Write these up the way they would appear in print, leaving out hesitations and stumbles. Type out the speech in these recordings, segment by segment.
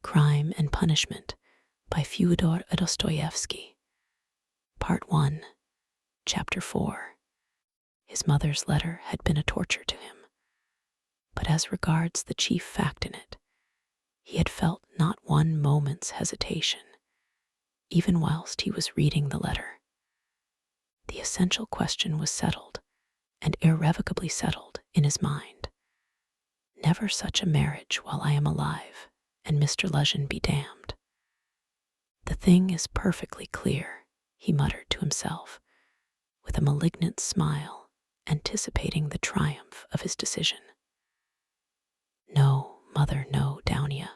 Crime and Punishment by Fyodor Dostoevsky. Part 1, Chapter 4. His mother's letter had been a torture to him, but as regards the chief fact in it, he had felt not one moment's hesitation, even whilst he was reading the letter. The essential question was settled, and irrevocably settled, in his mind. Never such a marriage while I am alive, and Mr. Luzhin be damned. The thing is perfectly clear, he muttered to himself, with a malignant smile, anticipating the triumph of his decision. No, mother, no, Downia,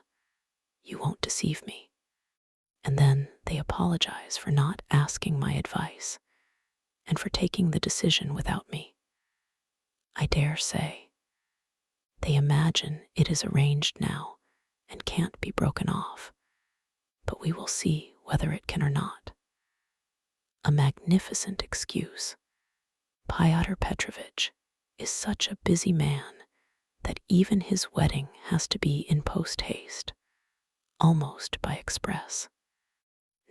you won't deceive me. And then they apologize for not asking my advice, and for taking the decision without me. I dare say. They imagine it is arranged now and can't be broken off, but we will see whether it can or not. A magnificent excuse. Fyodor Petrovitch is such a busy man that even his wedding has to be in post-haste, almost by express.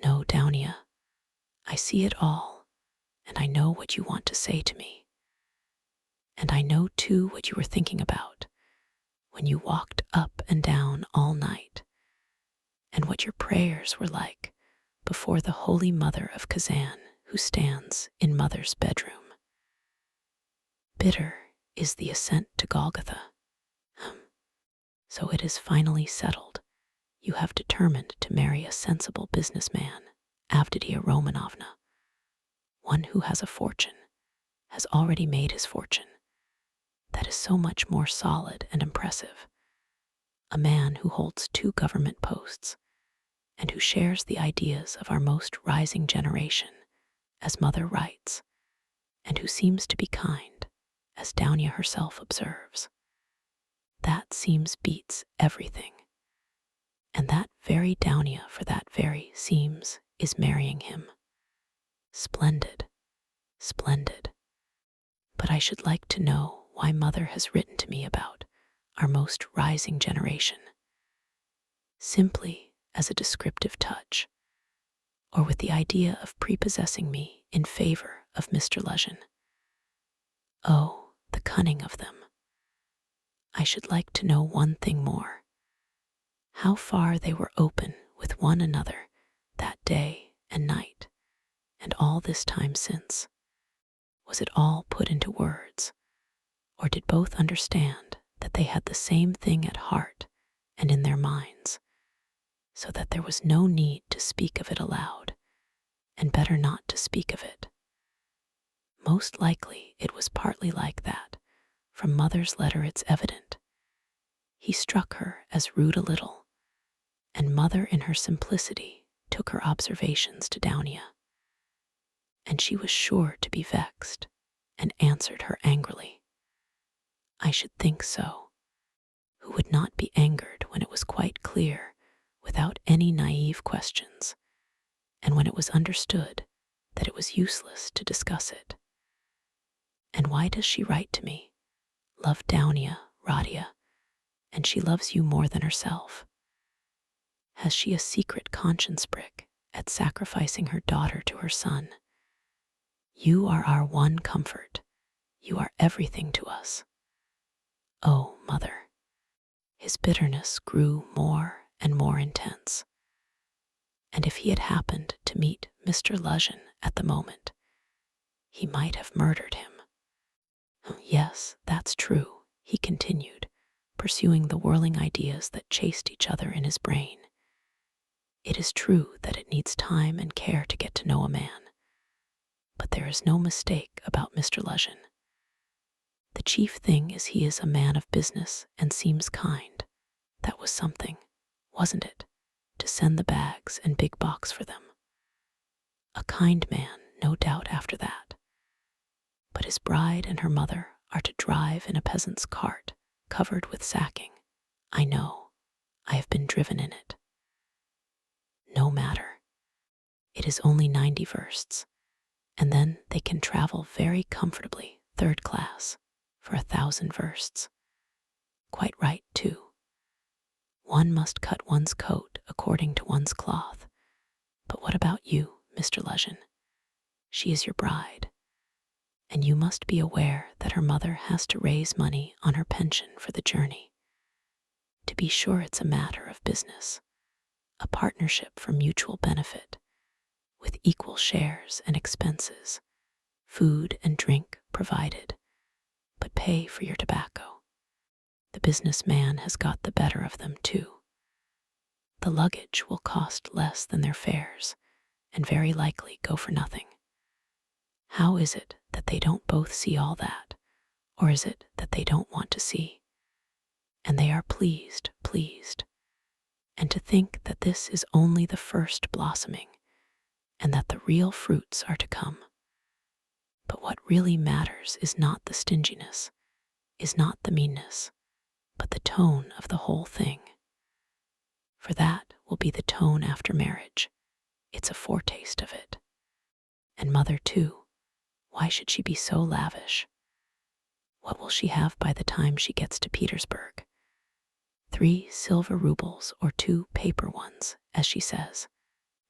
No, Downia, I see it all, and I know what you want to say to me. And I know too what you were thinking about when you walked up and down all night, and what your prayers were like before the Holy Mother of Kazan who stands in Mother's bedroom. Bitter is the ascent to Golgotha. So it is finally settled. You have determined to marry a sensible businessman, Avditia Romanovna, one who has a fortune, has already made his fortune. That is so much more solid and impressive. A man who holds 2 government posts, and who shares the ideas of our most rising generation, as Mother writes, and who seems to be kind, as Downia herself observes. That seems beats everything. And that very Downia for that very seems is marrying him. Splendid, splendid. But I should like to know why Mother has written to me about our most rising generation. Simply as a descriptive touch, or with the idea of prepossessing me in favor of Mr. Luzhin. Oh, the cunning of them. I should like to know one thing more. How far they were open with one another that day and night, and all this time since. Was it all put into words, or did both understand that they had the same thing at heart and in their minds, so that there was no need to speak of it aloud, and better not to speak of it? Most likely it was partly like that. From Mother's letter it's evident. He struck her as rude a little, and Mother in her simplicity took her observations to Downia. And she was sure to be vexed, and answered her angrily. I should think so. Who would not be angered when it was quite clear, without any naive questions, and when it was understood that it was useless to discuss it? And why does she write to me? Love Downia, Radia, and she loves you more than herself. Has she a secret conscience prick at sacrificing her daughter to her son? You are our one comfort. You are everything to us. Oh, Mother. His bitterness grew more and more intense. And if he had happened to meet Mr. Luzhin at the moment, he might have murdered him. Yes, that's true, he continued, pursuing the whirling ideas that chased each other in his brain. It is true that it needs time and care to get to know a man, but there is no mistake about Mr. Luzhin. The chief thing is he is a man of business and seems kind. That was something, wasn't it, to send the bags and big box for them? A kind man, no doubt, after that. But his bride and her mother are to drive in a peasant's cart covered with sacking. I know, I have been driven in it. No matter. It is only 90 versts, and then they can travel very comfortably, 3rd class, for 1,000 versts. Quite right, too. One must cut one's coat according to one's cloth. But what about you, Mr. Lejeune? She is your bride, and you must be aware that her mother has to raise money on her pension for the journey. To be sure, it's a matter of business, a partnership for mutual benefit, with equal shares and expenses, food and drink provided, but pay for your tobacco. The businessman has got the better of them too. The luggage will cost less than their fares, and very likely go for nothing. How is it that they don't both see all that, or is it that they don't want to see? And they are pleased. And to think that this is only the first blossoming, and that the real fruits are to come. But what really matters is not the stinginess, is not the meanness, but the tone of the whole thing. For that will be the tone after marriage. It's a foretaste of it. And mother too, why should she be so lavish? What will she have by the time she gets to Petersburg? 3 silver rubles or 2 paper ones, as she says.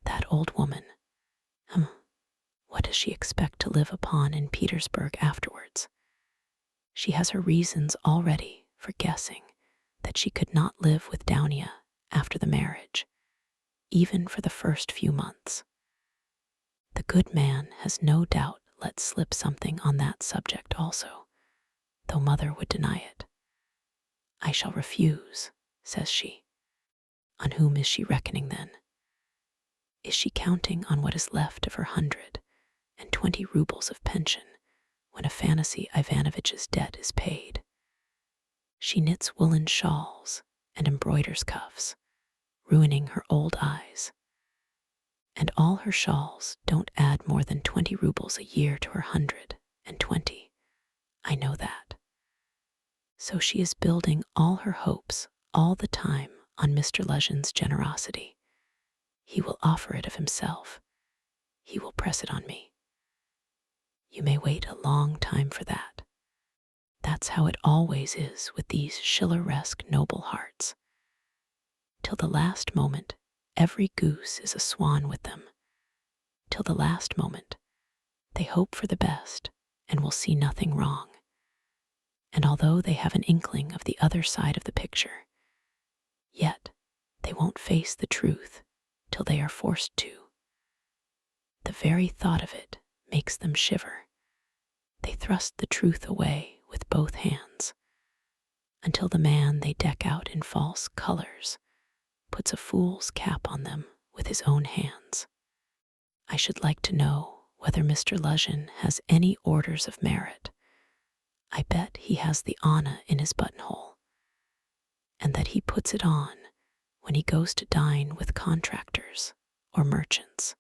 That old woman. What does she expect to live upon in Petersburg afterwards? She has her reasons already for guessing that she could not live with Daunia after the marriage, even for the first few months. The good man has no doubt let slip something on that subject also, though mother would deny it. I shall refuse, says she. On whom is she reckoning then? Is she counting on what is left of her 120 rubles of pension when Afanasy Ivanovitch's debt is paid? She knits woolen shawls and embroiders cuffs, ruining her old eyes. And all her shawls don't add more than 20 rubles a year to her 120. I know that. So she is building all her hopes all the time on Mr. Lejeune's generosity. He will offer it of himself. He will press it on me. You may wait a long time for that. That's how it always is with these Schilleresque noble hearts. Till the last moment, every goose is a swan with them. Till the last moment, they hope for the best and will see nothing wrong. And although they have an inkling of the other side of the picture, yet they won't face the truth till they are forced to. The very thought of it makes them shiver. They thrust the truth away with both hands, until the man they deck out in false colors puts a fool's cap on them with his own hands. I should like to know whether Mr. Lejeune has any orders of merit. I bet he has the Anna in his buttonhole, and that he puts it on when he goes to dine with contractors or merchants.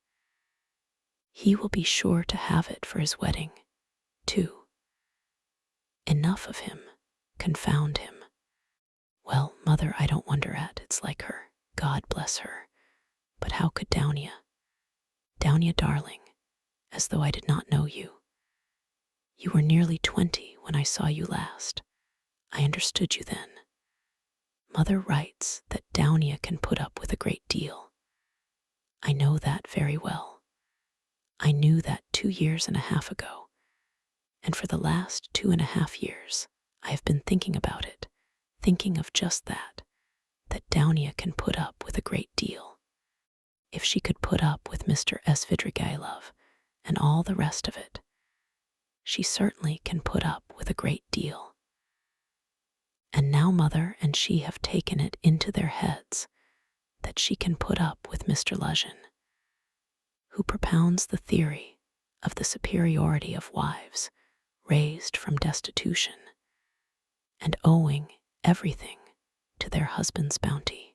He will be sure to have it for his wedding, too. Enough of him, confound him. Well, mother, I don't wonder at, it's like her, God bless her. But how could Daunia, darling, as though I did not know you. You were nearly 20 when I saw you last. I understood you then. Mother writes that Daunia can put up with a great deal. I know that very well. I knew that 2.5 years ago, and for the last 2.5 years I have been thinking about it, thinking of just that Daunia can put up with a great deal. If she could put up with Mr. Svidrigailov and all the rest of it, she certainly can put up with a great deal. And now mother and she have taken it into their heads that she can put up with Mr. Lejeune, who propounds the theory of the superiority of wives raised from destitution and owing everything to their husband's bounty,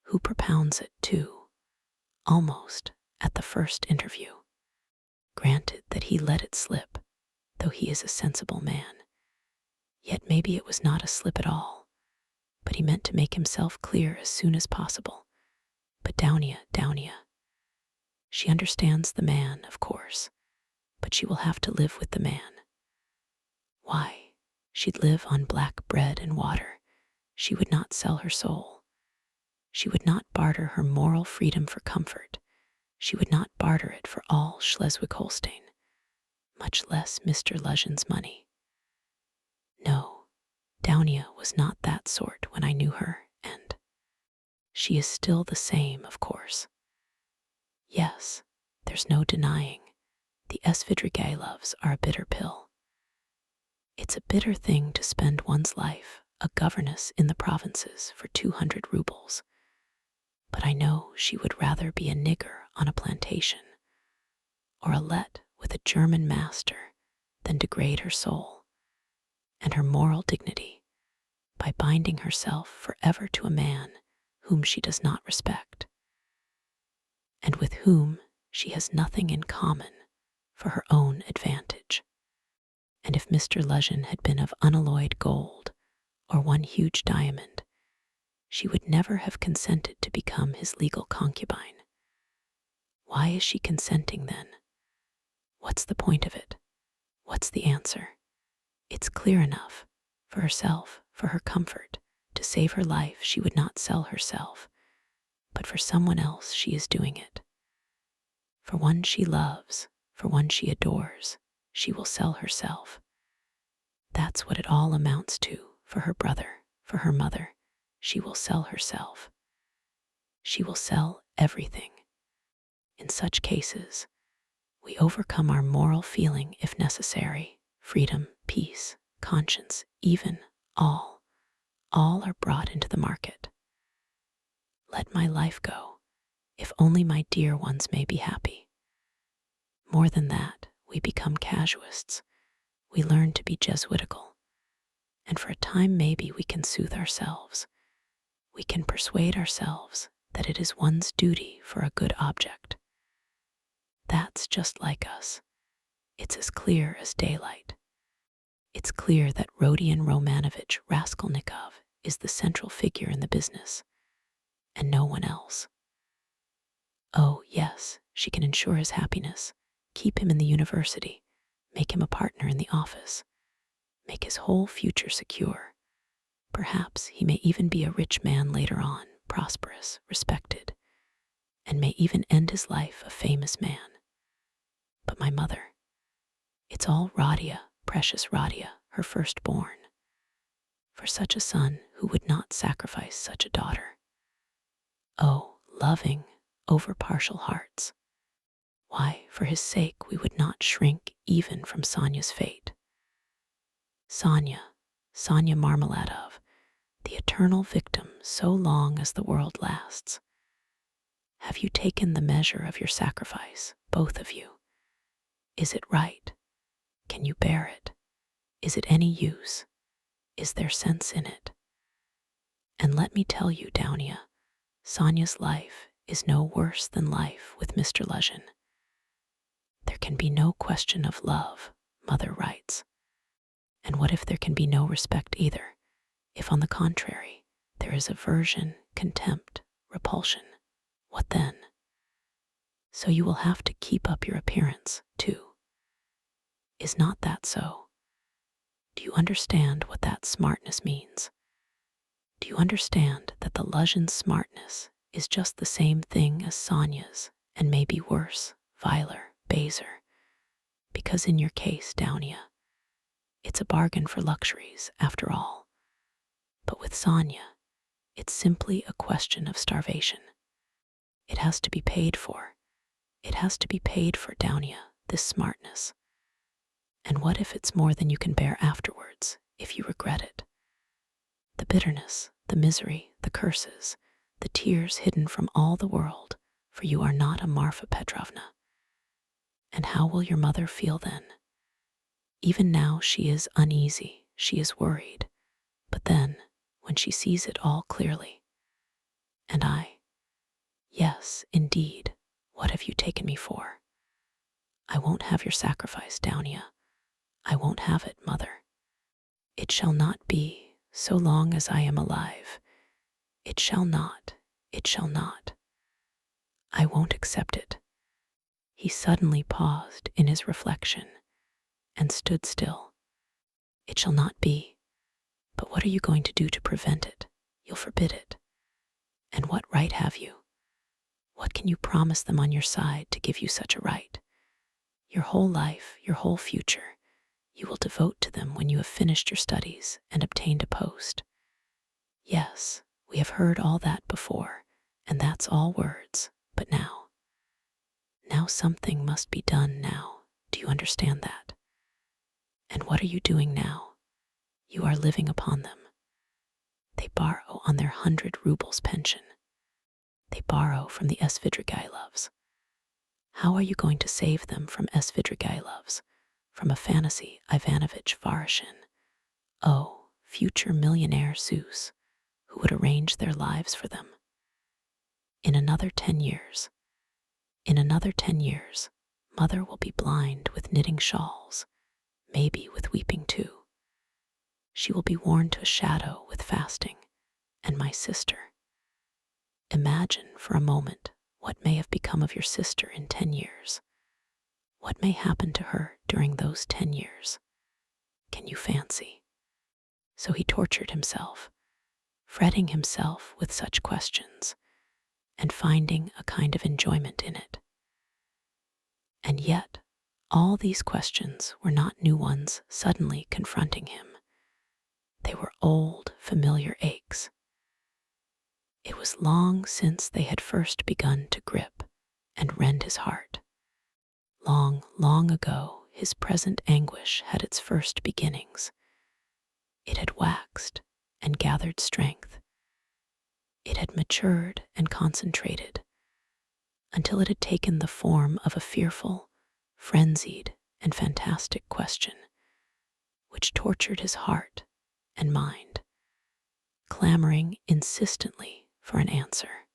who propounds it too, almost at the first interview. Granted that he let it slip, though he is a sensible man, yet maybe it was not a slip at all, but he meant to make himself clear as soon as possible. But Daunia, she understands the man, of course, but she will have to live with the man. Why, she'd live on black bread and water. She would not sell her soul. She would not barter her moral freedom for comfort. She would not barter it for all Schleswig-Holstein, much less Mr. Lejeun's money. No, Daunia was not that sort when I knew her, and she is still the same, of course. Yes, there's no denying, the Svidrigaïlovs are a bitter pill. It's a bitter thing to spend one's life a governess in the provinces for 200 rubles. But I know she would rather be a nigger on a plantation or a let with a German master than degrade her soul and her moral dignity by binding herself forever to a man whom she does not respect and with whom she has nothing in common for her own advantage. And if Mr. Lejeune had been of unalloyed gold or one huge diamond, she would never have consented to become his legal concubine. Why is she consenting then? What's the point of it? What's the answer? It's clear enough. For herself, for her comfort, to save her life, she would not sell herself, but for someone else she is doing it. For one she loves, for one she adores, she will sell herself. That's what it all amounts to. For her brother, for her mother, she will sell herself. She will sell everything. In such cases, we overcome our moral feeling if necessary. Freedom, peace, conscience, even all are brought into the market. Let my life go, if only my dear ones may be happy. More than that, we become casuists. We learn to be Jesuitical. And for a time maybe we can soothe ourselves. We can persuade ourselves that it is one's duty for a good object. That's just like us. It's as clear as daylight. It's clear that Rodion Romanovich Raskolnikov is the central figure in the business, and no one else. Oh, yes, she can ensure his happiness, keep him in the university, make him a partner in the office, make his whole future secure. Perhaps he may even be a rich man later on, prosperous, respected, and may even end his life a famous man. But my mother, it's all Radia, precious Radia, her firstborn. For such a son who would not sacrifice such a daughter. Oh, loving, over-partial hearts. Why, for his sake, we would not shrink even from Sonia's fate. Sonia Marmeladov, the eternal victim so long as the world lasts. Have you taken the measure of your sacrifice, both of you? Is it right? Can you bear it? Is it any use? Is there sense in it? And let me tell you, Daunia, Sonia's life is no worse than life with Mr. Lejeune. There can be no question of love, mother writes. And what if there can be no respect either? If, on the contrary, there is aversion, contempt, repulsion, what then? So you will have to keep up your appearance, too. Is not that so? Do you understand what that smartness means? Do you understand that the Lejeune's smartness is just the same thing as Sonia's, and maybe worse, viler, baser? Because in your case, Daunia, it's a bargain for luxuries, after all. But with Sonia, it's simply a question of starvation. It has to be paid for. It has to be paid for, Daunia, this smartness. And what if it's more than you can bear afterwards, if you regret it? The bitterness, the misery, the curses, the tears hidden from all the world, for you are not a Marfa Petrovna. And how will your mother feel then? Even now she is uneasy, she is worried, but then, when she sees it all clearly, and I, yes, indeed, what have you taken me for? I won't have your sacrifice, Daunia. I won't have it, mother. It shall not be, so long as I am alive. It shall not, it shall not. I won't accept it. He suddenly paused in his reflection and stood still. It shall not be. But what are you going to do to prevent it? You'll forbid it. And what right have you? What can you promise them on your side to give you such a right? Your whole life, your whole future, you will devote to them when you have finished your studies and obtained a post. Yes, we have heard all that before, and that's all words, but now something must be done now. Do you understand that? And what are you doing now? You are living upon them. They borrow on their 100 rubles pension. They borrow from the Svidrigailovs. How are you going to save them from Svidrigailovs, from a fantasy Ivanovich Varishin? Oh, future millionaire Zeus, who would arrange their lives for them. In another 10 years, mother will be blind with knitting shawls, maybe with weeping too. She will be worn to a shadow with fasting, and my sister. Imagine for a moment what may have become of your sister in 10 years. What may happen to her during those 10 years? Can you fancy? So he tortured himself, fretting himself with such questions, and finding a kind of enjoyment in it. And yet, all these questions were not new ones suddenly confronting him. They were old, familiar aches. It was long since they had first begun to grip and rend his heart. Long, long ago, his present anguish had its first beginnings. It had waxed and gathered strength. It had matured and concentrated until it had taken the form of a fearful, frenzied, and fantastic question, which tortured his heart and mind, clamoring insistently for an answer.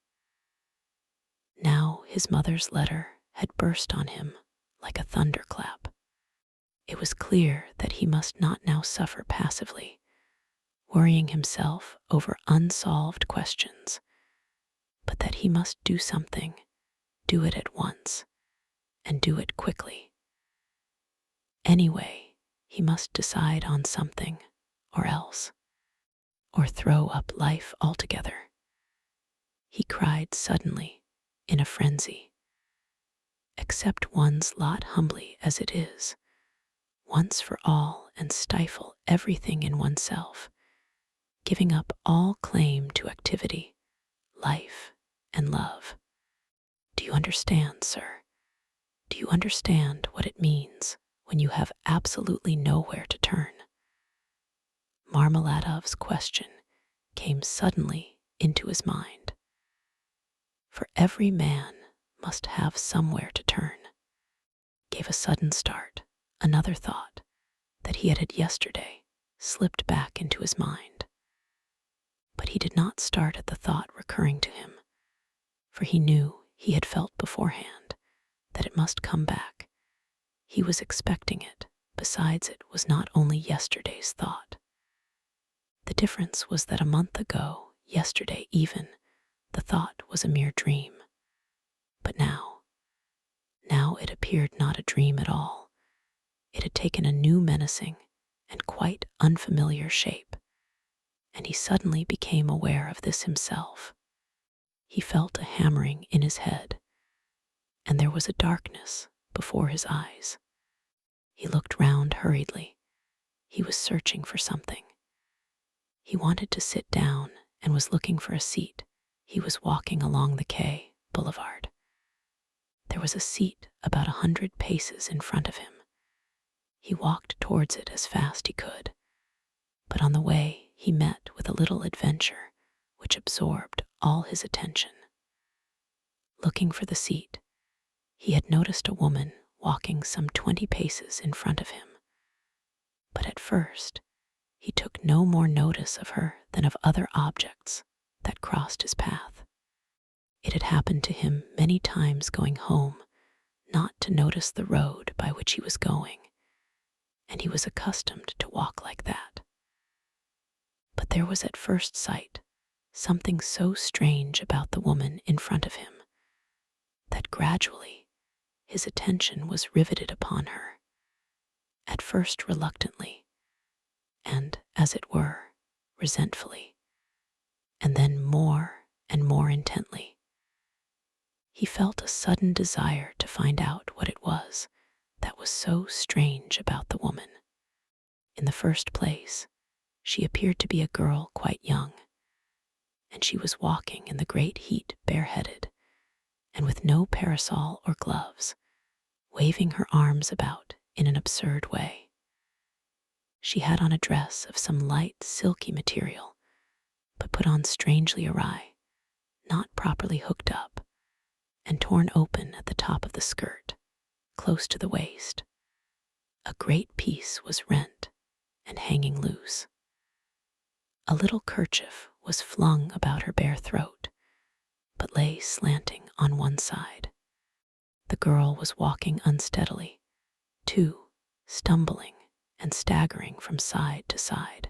Now his mother's letter had burst on him like a thunderclap. It was clear that he must not now suffer passively, worrying himself over unsolved questions, but that he must do something, do it at once, and do it quickly. Anyway, he must decide on something, or else, or throw up life altogether. He cried suddenly, in a frenzy. Accept one's lot humbly as it is, once for all, and stifle everything in oneself, giving up all claim to activity, life, and love. Do you understand, sir? Do you understand what it means when you have absolutely nowhere to turn? Marmeladov's question came suddenly into his mind. For every man must have somewhere to turn. Gave a sudden start, another thought that he had had yesterday slipped back into his mind. But he did not start at the thought recurring to him, for he knew he had felt beforehand that it must come back. He was expecting it. Besides, it was not only yesterday's thought. The difference was that a month ago, yesterday even, the thought was a mere dream. But now it appeared not a dream at all. It had taken a new menacing and quite unfamiliar shape, and he suddenly became aware of this himself. He felt a hammering in his head, and there was a darkness before his eyes. He looked round hurriedly. He was searching for something. He wanted to sit down and was looking for a seat. He was walking along the quay boulevard. There was a seat about 100 paces in front of him. He walked towards it as fast he could, but on the way he met with a little adventure which absorbed all his attention. Looking for the seat, he had noticed a woman walking some 20 paces in front of him, but at first he took no more notice of her than of other objects that crossed his path. It had happened to him many times going home not to notice the road by which he was going, and he was accustomed to walk like that. But there was at first sight something so strange about the woman in front of him that gradually his attention was riveted upon her, at first reluctantly, and, as it were, resentfully, and then more and more intently. He felt a sudden desire to find out what it was that was so strange about the woman. In the first place, she appeared to be a girl quite young, and she was walking in the great heat bareheaded and with no parasol or gloves, waving her arms about in an absurd way. She had on a dress of some light, silky material, but put on strangely awry, not properly hooked up, and torn open at the top of the skirt, close to the waist. A great piece was rent and hanging loose. A little kerchief was flung about her bare throat, but lay slanting on one side. The girl was walking unsteadily, too, stumbling and staggering from side to side.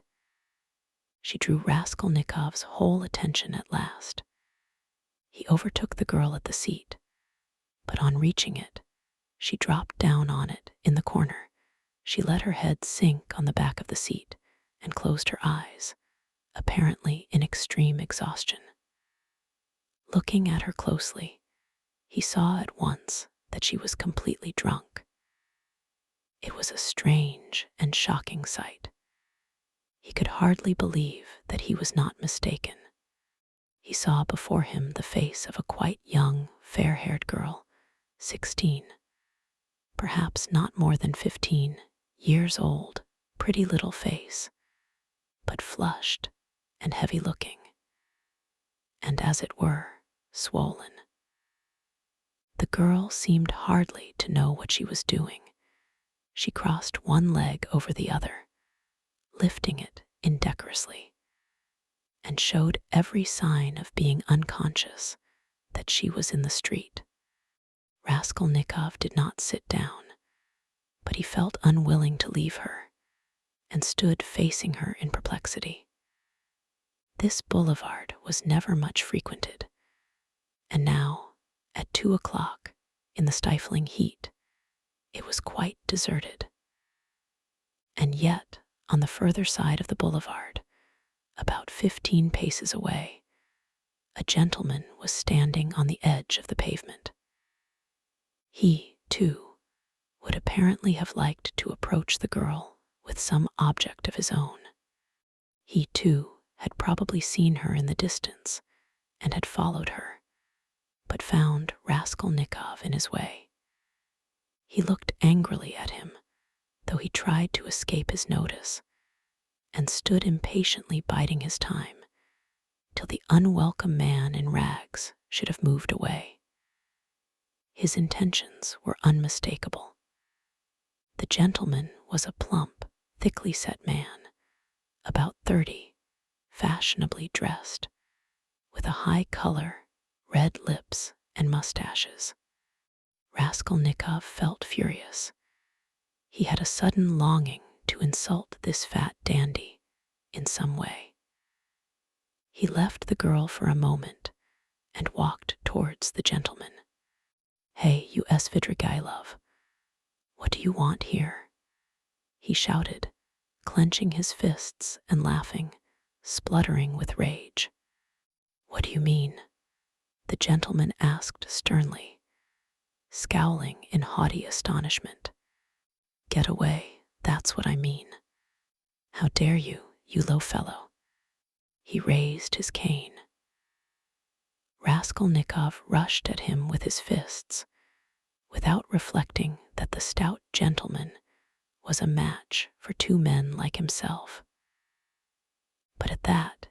She drew Raskolnikov's whole attention at last. He overtook the girl at the seat, but on reaching it, she dropped down on it in the corner. She let her head sink on the back of the seat and closed her eyes, apparently in extreme exhaustion. Looking at her closely, he saw at once that she was completely drunk. It was a strange and shocking sight. He could hardly believe that he was not mistaken. He saw before him the face of a quite young, fair-haired girl, 16, perhaps not more than 15 years old, pretty little face, but flushed and heavy-looking, and as it were, swollen. The girl seemed hardly to know what she was doing. She crossed one leg over the other, lifting it indecorously, and showed every sign of being unconscious that she was in the street. Raskolnikov did not sit down, but he felt unwilling to leave her, and stood facing her in perplexity. This boulevard was never much frequented, and now, at 2 o'clock, in the stifling heat, it was quite deserted. And yet, on the further side of the boulevard, about 15 paces away, a gentleman was standing on the edge of the pavement. He, too, would apparently have liked to approach the girl with some object of his own. He, too, had probably seen her in the distance and had followed her, but found Raskolnikov in his way. He looked angrily at him, though he tried to escape his notice, and stood impatiently biding his time till the unwelcome man in rags should have moved away. His intentions were unmistakable. The gentleman was a plump, thickly set man, about 30, fashionably dressed, with a high color, red lips, and mustaches. Raskolnikov felt furious. He had a sudden longing to insult this fat dandy in some way. He left the girl for a moment and walked towards the gentleman. "Hey, you Svidrigailov, what do you want here?" he shouted, clenching his fists and laughing, spluttering with rage. "What do you mean?" the gentleman asked sternly, scowling in haughty astonishment. "Get away, that's what I mean. How dare you, you low fellow?" He raised his cane. Raskolnikov rushed at him with his fists, without reflecting that the stout gentleman was a match for two men like himself. But at that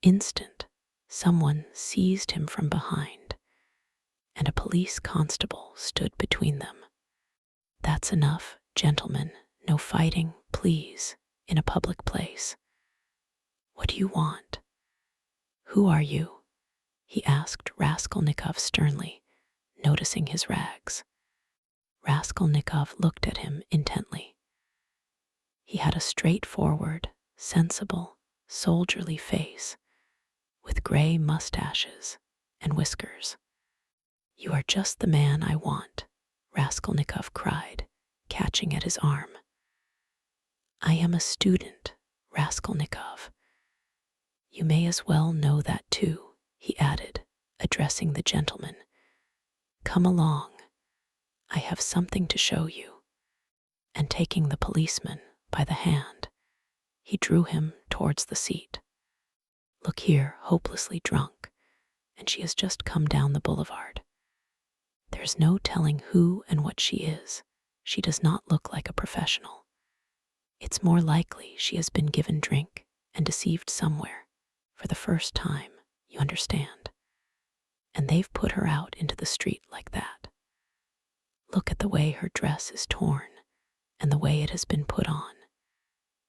instant, someone seized him from behind, and a police constable stood between them. "That's enough, gentlemen, no fighting, please, in a public place. What do you want? Who are you?" he asked Raskolnikov sternly, noticing his rags. Raskolnikov looked at him intently. He had a straightforward, sensible, soldierly face, with gray mustaches and whiskers. "You are just the man I want," Raskolnikov cried, catching at his arm. "I am a student, Raskolnikov. You may as well know that too," he added, addressing the gentleman. "Come along. I have something to show you." And taking the policeman by the hand, he drew him towards the seat. "Look here, hopelessly drunk, and she has just come down the boulevard. There's no telling who and what she is. She does not look like a professional. It's more likely she has been given drink and deceived somewhere, for the first time, you understand. And they've put her out into the street like that. Look at the way her dress is torn and the way it has been put on.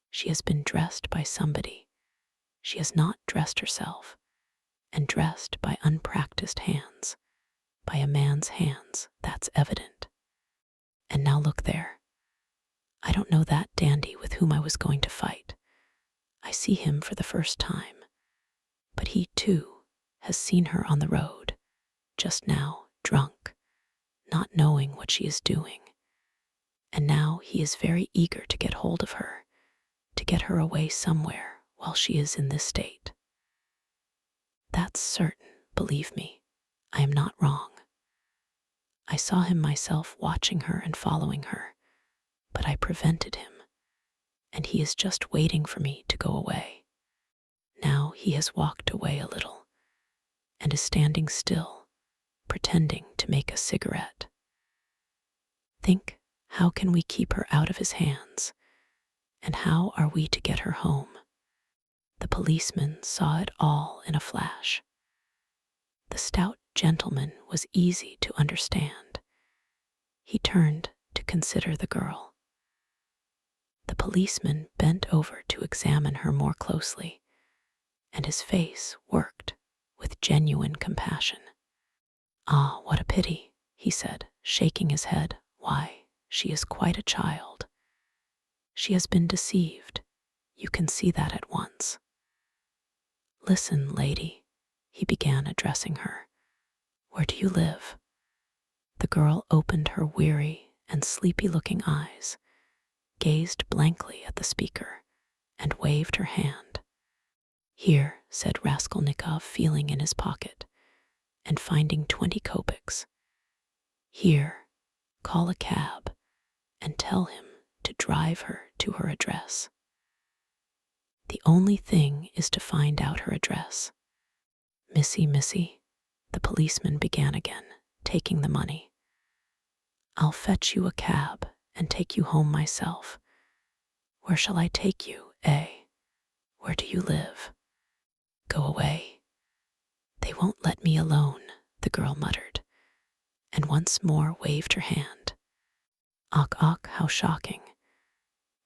She has been dressed by somebody. She has not dressed herself, and dressed by unpracticed hands, by a man's hands, that's evident. And now look there. I don't know that dandy with whom I was going to fight. I see him for the first time, but he, too, has seen her on the road, just now, drunk, not knowing what she is doing. And now he is very eager to get hold of her, to get her away somewhere while she is in this state. That's certain, believe me. I am not wrong. I saw him myself watching her and following her, but I prevented him, and he is just waiting for me to go away. Now he has walked away a little, and is standing still, pretending to make a cigarette. Think, how can we keep her out of his hands, and how are we to get her home? The policeman saw it all in a flash. The stout gentleman was easy to understand. He turned to consider the girl. The policeman bent over to examine her more closely, and his face worked with genuine compassion. "Ah, what a pity," he said, shaking his head. "Why, she is quite a child. She has been deceived. You can see that at once. Listen, lady," he began, addressing her. "Where do you live?" The girl opened her weary and sleepy-looking eyes, gazed blankly at the speaker, and waved her hand. "Here," said Raskolnikov, feeling in his pocket, and finding 20 kopecks. "Here, call a cab, and tell him to drive her to her address. The only thing is to find out her address." Missy, the policeman began again, taking the money. "I'll fetch you a cab and take you home myself. Where shall I take you, eh? Where do you live? Go away." "They won't let me alone," the girl muttered, and once more waved her hand. "Och, how shocking.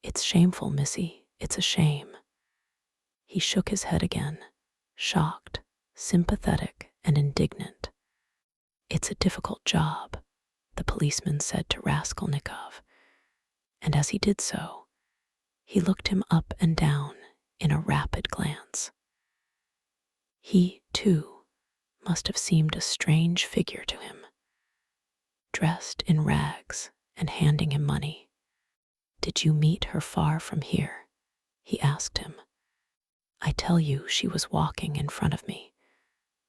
It's shameful, missy, it's a shame." He shook his head again, shocked, sympathetic, and indignant. "It's a difficult job," the policeman said to Raskolnikov, and as he did so, he looked him up and down in a rapid glance. He, too, must have seemed a strange figure to him, dressed in rags and handing him money. "Did you meet her far from here?" he asked him. "I tell you, she was walking in front of me,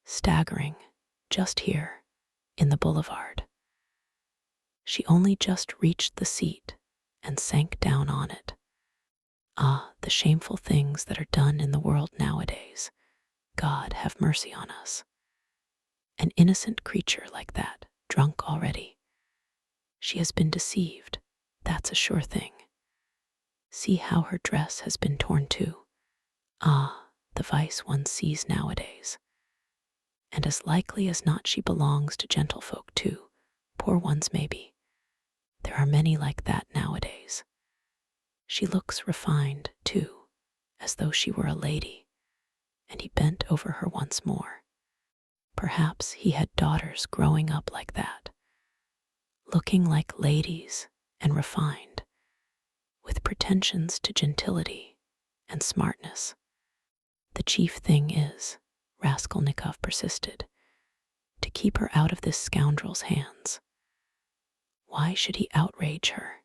staggering, just here, in the boulevard. She only just reached the seat and sank down on it. Ah, the shameful things that are done in the world nowadays. God have mercy on us. An innocent creature like that, drunk already. She has been deceived, that's a sure thing. See how her dress has been torn too. Ah, the vice one sees nowadays. And as likely as not she belongs to gentlefolk too, poor ones maybe. There are many like that nowadays. She looks refined too, as though she were a lady," and he bent over her once more. Perhaps he had daughters growing up like that, looking like ladies and refined, with pretensions to gentility and smartness. "The chief thing is," Raskolnikov persisted, "to keep her out of this scoundrel's hands. Why should he outrage her?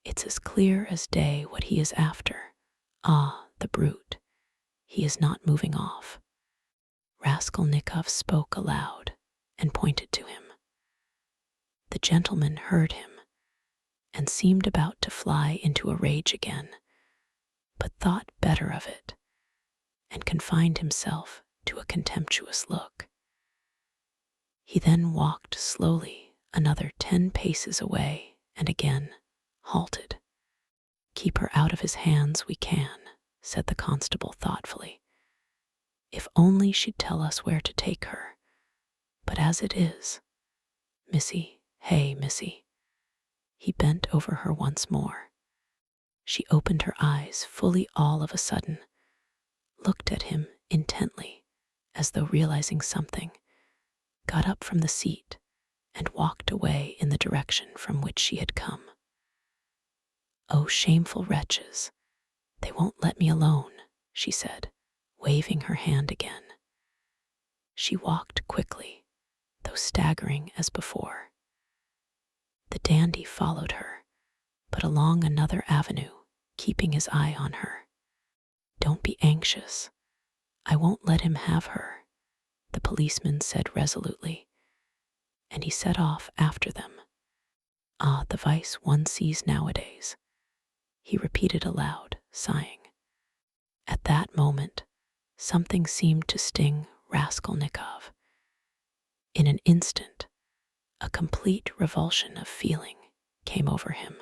It's as clear as day what he is after. Ah, the brute. He is not moving off." Raskolnikov spoke aloud and pointed to him. The gentleman heard him and seemed about to fly into a rage again, but thought better of it and confined himself to a contemptuous look. He then walked slowly another 10 paces away and again halted. "Keep her out of his hands we can," said the constable thoughtfully. "If only she'd tell us where to take her. But as it is, Missy, hey, Missy." He bent over her once more. She opened her eyes fully all of a sudden, looked at him intently, as though realizing something, got up from the seat, and walked away in the direction from which she had come. "Oh, shameful wretches, they won't let me alone," she said, waving her hand again. She walked quickly, though staggering as before. The dandy followed her, but along another avenue, keeping his eye on her. "Don't be anxious. I won't let him have her," the policeman said resolutely, and he set off after them. "Ah, the vice one sees nowadays," he repeated aloud, sighing. At that moment, something seemed to sting Raskolnikov. In an instant, a complete revulsion of feeling came over him.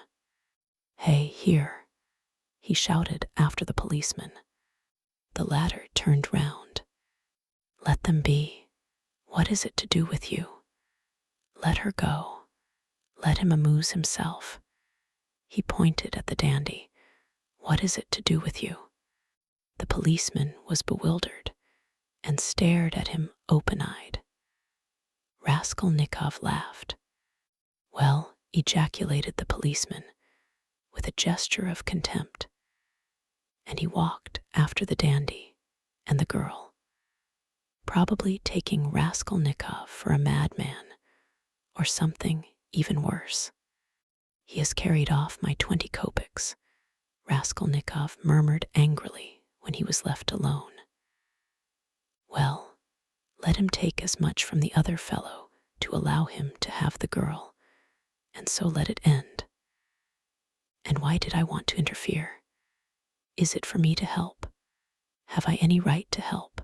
"Hey, here," he shouted after the policeman. The latter turned round. "Let them be. What is it to do with you? Let her go. Let him amuse himself." He pointed at the dandy. "What is it to do with you?" The policeman was bewildered and stared at him open-eyed. Raskolnikov laughed. "Well," ejaculated the policeman, with a gesture of contempt, and he walked after the dandy and the girl, probably taking Raskolnikov for a madman or something even worse. "He has carried off my 20 kopecks," Raskolnikov murmured angrily when he was left alone. "Well, let him take as much from the other fellow to allow him to have the girl, and so let it end. And why did I want to interfere? Is it for me to help? Have I any right to help?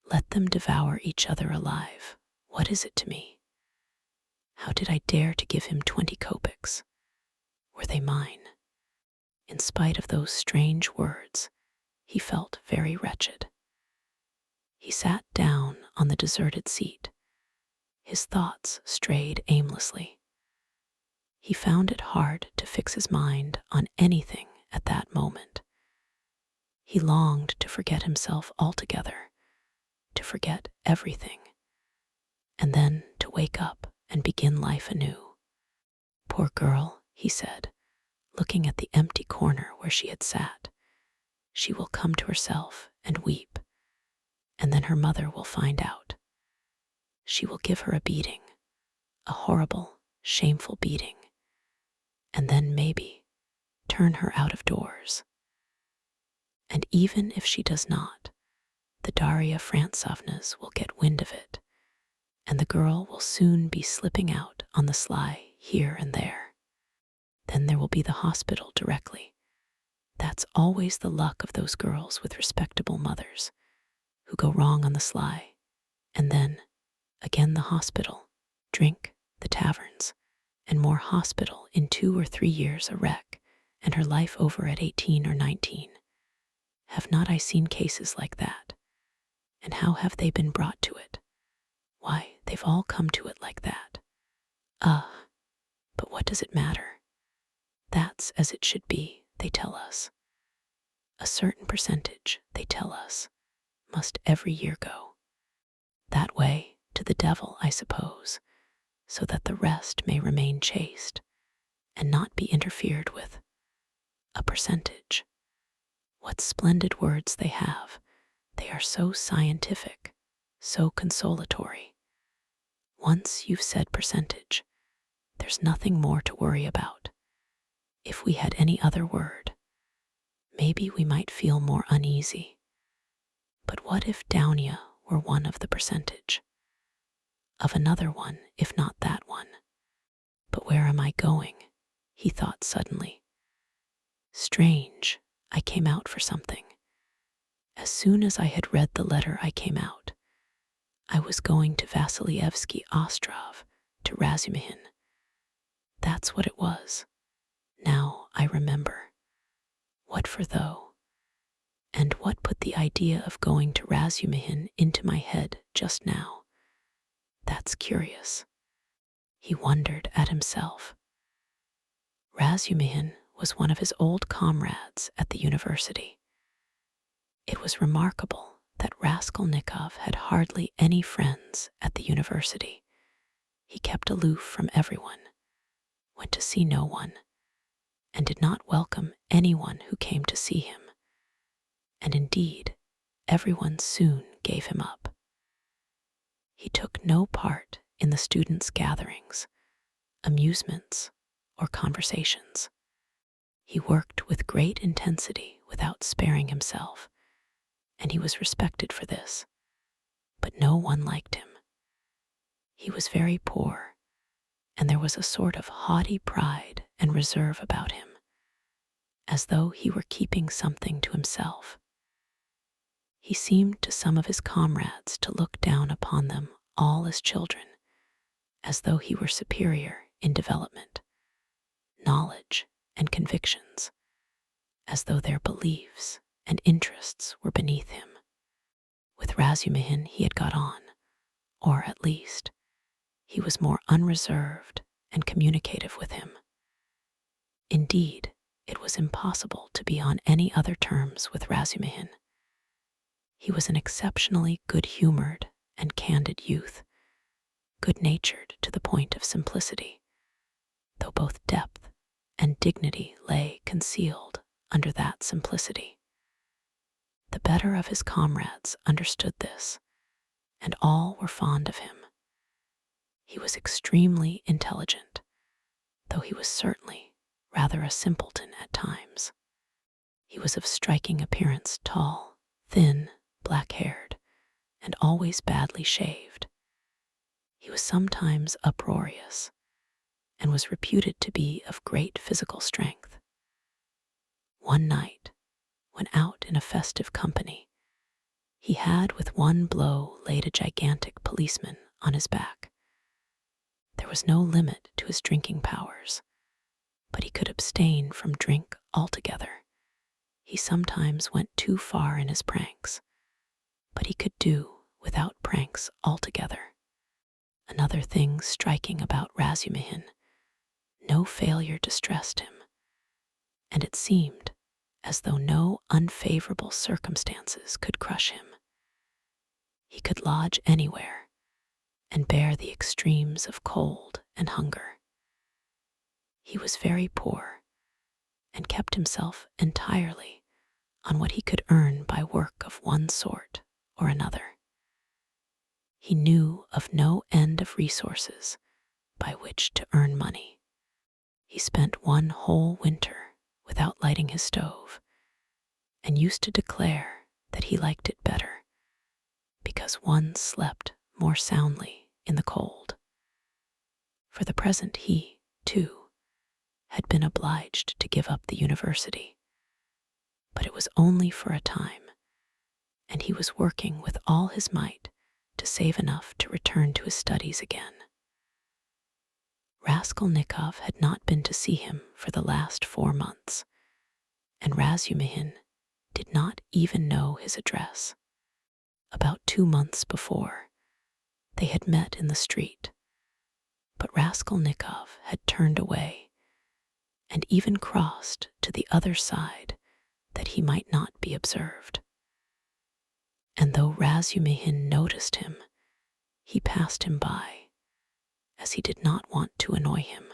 Let them devour each other alive. What is it to me? How did I dare to give him 20 kopecks? Were they mine?" In spite of those strange words, he felt very wretched. He sat down on the deserted seat. His thoughts strayed aimlessly. He found it hard to fix his mind on anything at that moment. He longed to forget himself altogether, to forget everything, and then to wake up and begin life anew. "Poor girl," he said, looking at the empty corner where she had sat. "She will come to herself and weep, and then her mother will find out. She will give her a beating, a horrible, shameful beating, and then maybe turn her out of doors. And even if she does not, the Darya Frantsovnas will get wind of it, and the girl will soon be slipping out on the sly here and there. Then there will be the hospital directly. That's always the luck of those girls with respectable mothers, who go wrong on the sly, and then, again the hospital, drink, the taverns, and more hospital in 2 or 3 years a wreck, and her life over at 18 or 19. Have not I seen cases like that? And how have they been brought to it? Why, they've all come to it like that. But what does it matter? That's as it should be, they tell us. A certain percentage, they tell us, must every year go. That way, to the devil, I suppose, so that the rest may remain chaste and not be interfered with. A percentage. What splendid words they have. They are so scientific, so consolatory. Once you've said percentage, there's nothing more to worry about. If we had any other word, maybe we might feel more uneasy. But what if Downia were one of the percentage of another one, if not that one. But where am I going? He thought suddenly. Strange, I came out for something. As soon as I had read the letter, I came out. I was going to Vasilevsky Ostrov, to Razumihin. That's what it was. Now I remember. What for though? And what put the idea of going to Razumihin into my head just now? That's curious. He wondered at himself. Razumihin was one of his old comrades at the university. It was remarkable that Raskolnikov had hardly any friends at the university. He kept aloof from everyone, went to see no one, and did not welcome anyone who came to see him. And indeed, everyone soon gave him up. He took no part in the students' gatherings, amusements, or conversations. He worked with great intensity without sparing himself, and he was respected for this, but no one liked him. He was very poor, and there was a sort of haughty pride and reserve about him, as though he were keeping something to himself. He seemed to some of his comrades to look down upon them all as children, as though he were superior in development, knowledge, and convictions, as though their beliefs and interests were beneath him. With Razumihin he had got on, or at least, he was more unreserved and communicative with him. Indeed, it was impossible to be on any other terms with Razumihin. He was an exceptionally good-humored and candid youth, good-natured to the point of simplicity, though both depth and dignity lay concealed under that simplicity. The better of his comrades understood this, and all were fond of him. He was extremely intelligent, though he was certainly rather a simpleton at times. He was of striking appearance, tall, thin, black-haired, and always badly shaved. He was sometimes uproarious, and was reputed to be of great physical strength. One night, when out in a festive company, he had with one blow laid a gigantic policeman on his back. There was no limit to his drinking powers, but he could abstain from drink altogether. He sometimes went too far in his pranks, but he could do without pranks altogether. Another thing striking about Razumihin, no failure distressed him, and it seemed as though no unfavorable circumstances could crush him. He could lodge anywhere and bear the extremes of cold and hunger. He was very poor and kept himself entirely on what he could earn by work of one sort or another. He knew of no end of resources by which to earn money. He spent one whole winter without lighting his stove, and used to declare that he liked it better, because one slept more soundly in the cold. For the present he, too, had been obliged to give up the university, but it was only for a time, and he was working with all his might to save enough to return to his studies again. Raskolnikov had not been to see him for the last 4 months, and Razumihin did not even know his address. About 2 months before, they had met in the street, but Raskolnikov had turned away and even crossed to the other side that he might not be observed. And though Razumihin noticed him, he passed him by, as he did not want to annoy him.